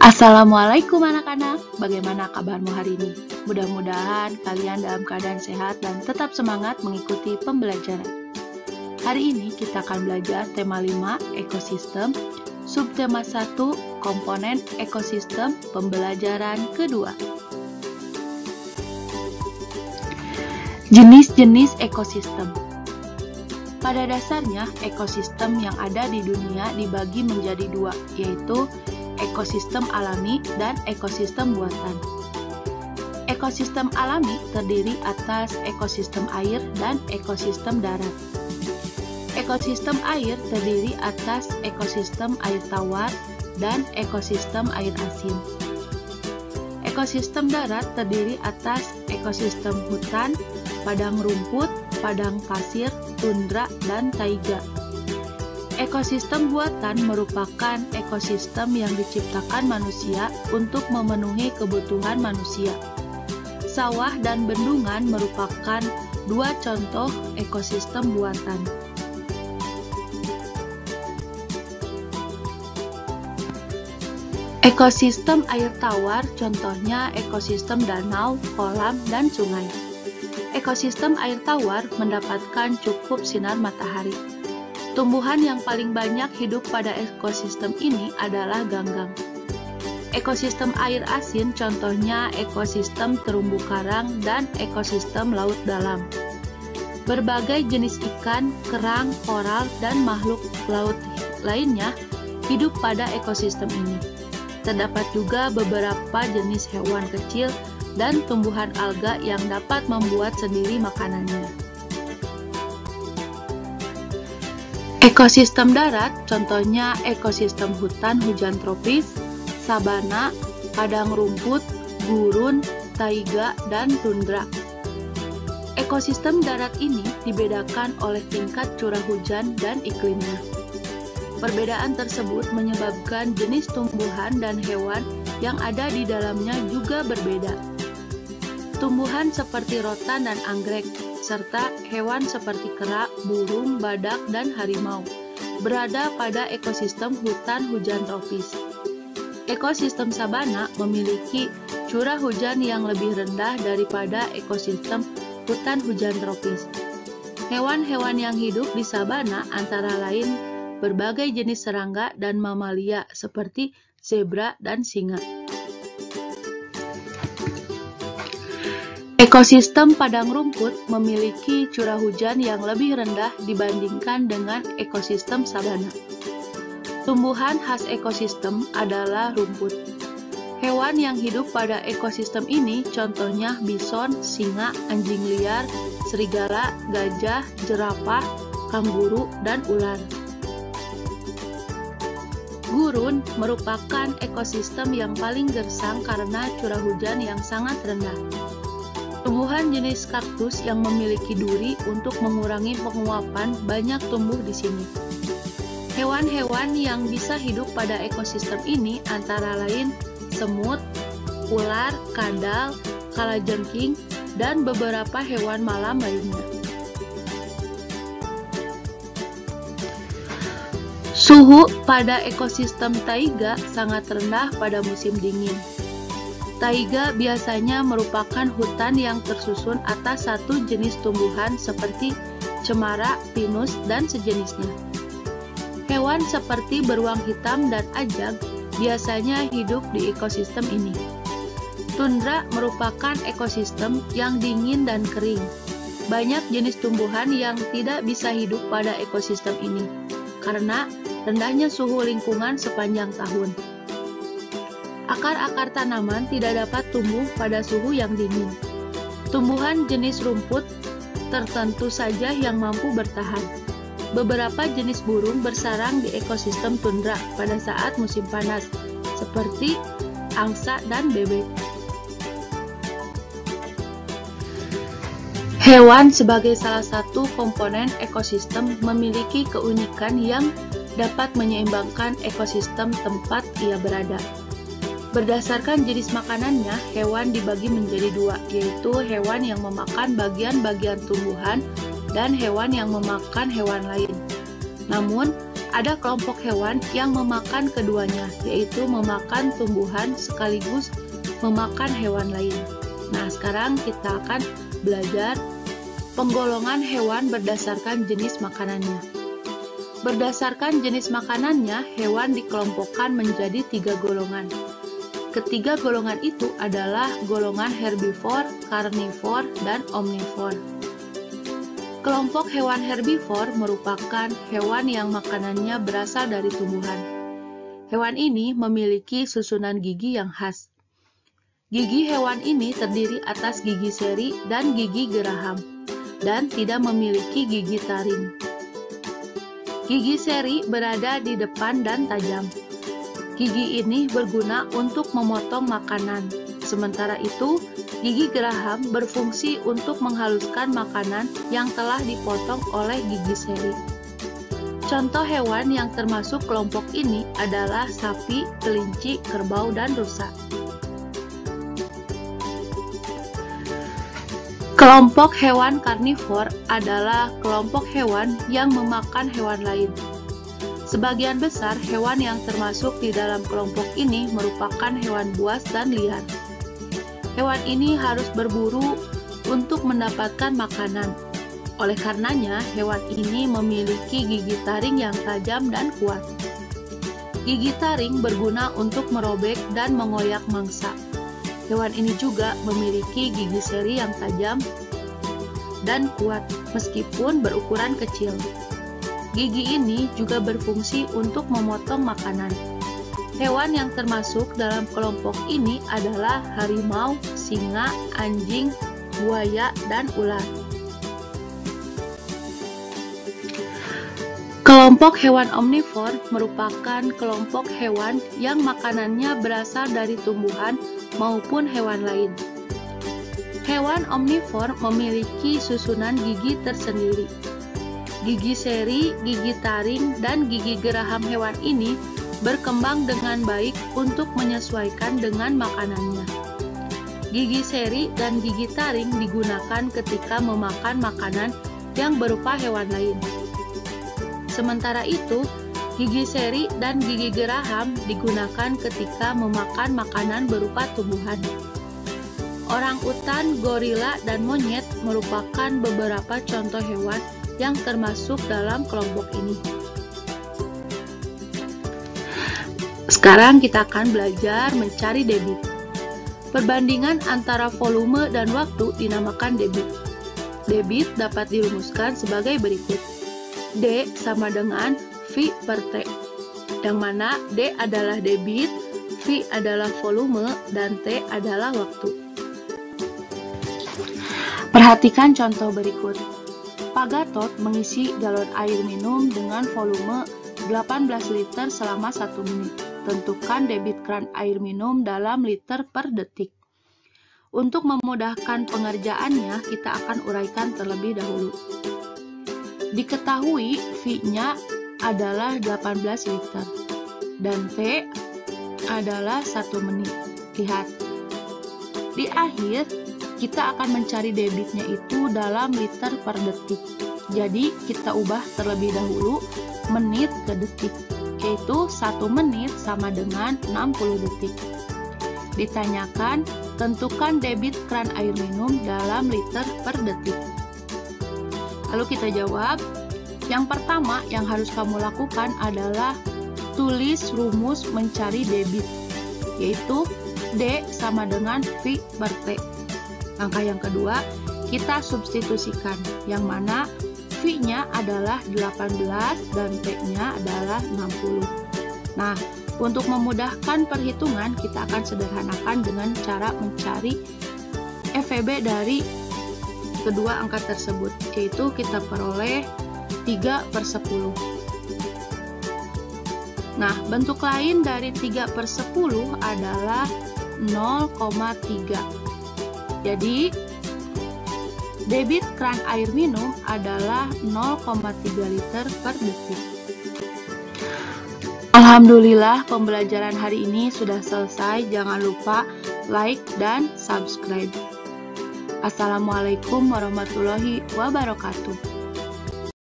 Assalamualaikum anak-anak, bagaimana kabarmu hari ini? Mudah-mudahan kalian dalam keadaan sehat dan tetap semangat mengikuti pembelajaran. Hari ini kita akan belajar tema 5, ekosistem, subtema 1, komponen ekosistem, pembelajaran kedua. Jenis-jenis ekosistem. Pada dasarnya, ekosistem yang ada di dunia dibagi menjadi dua, yaitu ekosistem alami dan ekosistem buatan. Ekosistem alami terdiri atas ekosistem air dan ekosistem darat. Ekosistem air terdiri atas ekosistem air tawar dan ekosistem air asin. Ekosistem darat terdiri atas ekosistem hutan, padang rumput, padang pasir, tundra, dan taiga. Ekosistem buatan merupakan ekosistem yang diciptakan manusia untuk memenuhi kebutuhan manusia. Sawah dan bendungan merupakan dua contoh ekosistem buatan. Ekosistem air tawar contohnya ekosistem danau, kolam, dan sungai. Ekosistem air tawar mendapatkan cukup sinar matahari. Tumbuhan yang paling banyak hidup pada ekosistem ini adalah ganggang. Ekosistem air asin contohnya ekosistem terumbu karang dan ekosistem laut dalam. Berbagai jenis ikan, kerang, koral, dan makhluk laut lainnya hidup pada ekosistem ini. Terdapat juga beberapa jenis hewan kecil dan tumbuhan alga yang dapat membuat sendiri makanannya. Ekosistem darat contohnya ekosistem hutan hujan tropis, sabana, padang rumput, gurun, taiga, dan tundra. Ekosistem darat ini dibedakan oleh tingkat curah hujan dan iklimnya. Perbedaan tersebut menyebabkan jenis tumbuhan dan hewan yang ada di dalamnya juga berbeda. Tumbuhan seperti rotan dan anggrek, serta hewan seperti kera, burung, badak, dan harimau berada pada ekosistem hutan hujan tropis. Ekosistem sabana memiliki curah hujan yang lebih rendah daripada ekosistem hutan hujan tropis. Hewan-hewan yang hidup di sabana antara lain berbagai jenis serangga dan mamalia seperti zebra dan singa. Ekosistem padang rumput memiliki curah hujan yang lebih rendah dibandingkan dengan ekosistem sabana. Tumbuhan khas ekosistem adalah rumput. Hewan yang hidup pada ekosistem ini contohnya bison, singa, anjing liar, serigala, gajah, jerapah, kanguru, dan ular. Gurun merupakan ekosistem yang paling gersang karena curah hujan yang sangat rendah. Tumbuhan jenis kaktus yang memiliki duri untuk mengurangi penguapan banyak tumbuh di sini. Hewan-hewan yang bisa hidup pada ekosistem ini antara lain semut, ular, kadal, kalajengking, dan beberapa hewan malam lainnya. Suhu pada ekosistem taiga sangat rendah pada musim dingin. Taiga biasanya merupakan hutan yang tersusun atas satu jenis tumbuhan seperti cemara, pinus, dan sejenisnya. Hewan seperti beruang hitam dan ajag biasanya hidup di ekosistem ini. Tundra merupakan ekosistem yang dingin dan kering. Banyak jenis tumbuhan yang tidak bisa hidup pada ekosistem ini karena rendahnya suhu lingkungan sepanjang tahun. Akar-akar tanaman tidak dapat tumbuh pada suhu yang dingin. Tumbuhan jenis rumput tertentu saja yang mampu bertahan. Beberapa jenis burung bersarang di ekosistem tundra pada saat musim panas, seperti angsa dan bebek. Hewan sebagai salah satu komponen ekosistem memiliki keunikan yang dapat menyeimbangkan ekosistem tempat ia berada. Berdasarkan jenis makanannya, hewan dibagi menjadi dua, yaitu hewan yang memakan bagian-bagian tumbuhan dan hewan yang memakan hewan lain. Namun, ada kelompok hewan yang memakan keduanya, yaitu memakan tumbuhan sekaligus memakan hewan lain. Nah, sekarang kita akan belajar penggolongan hewan berdasarkan jenis makanannya. Berdasarkan jenis makanannya, hewan dikelompokkan menjadi 3 golongan. Ketiga golongan itu adalah golongan herbivore, carnivore, dan omnivore. Kelompok hewan herbivore merupakan hewan yang makanannya berasal dari tumbuhan. Hewan ini memiliki susunan gigi yang khas. Gigi hewan ini terdiri atas gigi seri dan gigi geraham, dan tidak memiliki gigi taring. Gigi seri berada di depan dan tajam. Gigi ini berguna untuk memotong makanan. Sementara itu, gigi geraham berfungsi untuk menghaluskan makanan yang telah dipotong oleh gigi seri. Contoh hewan yang termasuk kelompok ini adalah sapi, kelinci, kerbau, dan rusa. Kelompok hewan karnivor adalah kelompok hewan yang memakan hewan lain. Sebagian besar hewan yang termasuk di dalam kelompok ini merupakan hewan buas dan liar. Hewan ini harus berburu untuk mendapatkan makanan. Oleh karenanya, hewan ini memiliki gigi taring yang tajam dan kuat. Gigi taring berguna untuk merobek dan mengoyak mangsa. Hewan ini juga memiliki gigi seri yang tajam dan kuat, meskipun berukuran kecil. Gigi ini juga berfungsi untuk memotong makanan. Hewan yang termasuk dalam kelompok ini adalah harimau, singa, anjing, buaya, dan ular. Kelompok hewan omnivore merupakan kelompok hewan yang makanannya berasal dari tumbuhan maupun hewan lain. Hewan omnivore memiliki susunan gigi tersendiri. Gigi seri, gigi taring, dan gigi geraham hewan ini berkembang dengan baik untuk menyesuaikan dengan makanannya. Gigi seri dan gigi taring digunakan ketika memakan makanan yang berupa hewan lain. Sementara itu, gigi seri dan gigi geraham digunakan ketika memakan makanan berupa tumbuhan. Orangutan, gorila, dan monyet merupakan beberapa contoh hewan yang termasuk dalam kelompok ini. Sekarang kita akan belajar mencari debit. Perbandingan antara volume dan waktu dinamakan debit. Debit dapat dirumuskan sebagai berikut. D sama dengan V per T, yang mana D adalah debit, V adalah volume, dan T adalah waktu. Perhatikan contoh berikut. Pak Gatot mengisi galon air minum dengan volume 18 liter selama 1 menit. Tentukan debit keran air minum dalam liter per detik. Untuk memudahkan pengerjaannya, kita akan uraikan terlebih dahulu. Diketahui V-nya adalah 18 liter dan T adalah 1 menit. Lihat. Di akhir, kita akan mencari debitnya itu dalam liter per detik. Jadi, kita ubah terlebih dahulu menit ke detik, yaitu 1 menit sama dengan 60 detik. Ditanyakan, tentukan debit keran air minum dalam liter per detik. Lalu kita jawab, yang pertama yang harus kamu lakukan adalah tulis rumus mencari debit, yaitu D sama dengan V per T. Langkah yang kedua, kita substitusikan, yang mana V-nya adalah 18 dan T-nya adalah 60. Nah, untuk memudahkan perhitungan, kita akan sederhanakan dengan cara mencari FEB dari kedua angka tersebut, yaitu kita peroleh 3 per 10. Nah, bentuk lain dari 3 per 10 adalah 0,3. Jadi, debit keran air minum adalah 0,3 liter per detik. Alhamdulillah, pembelajaran hari ini sudah selesai. Jangan lupa like dan subscribe. Assalamualaikum warahmatullahi wabarakatuh.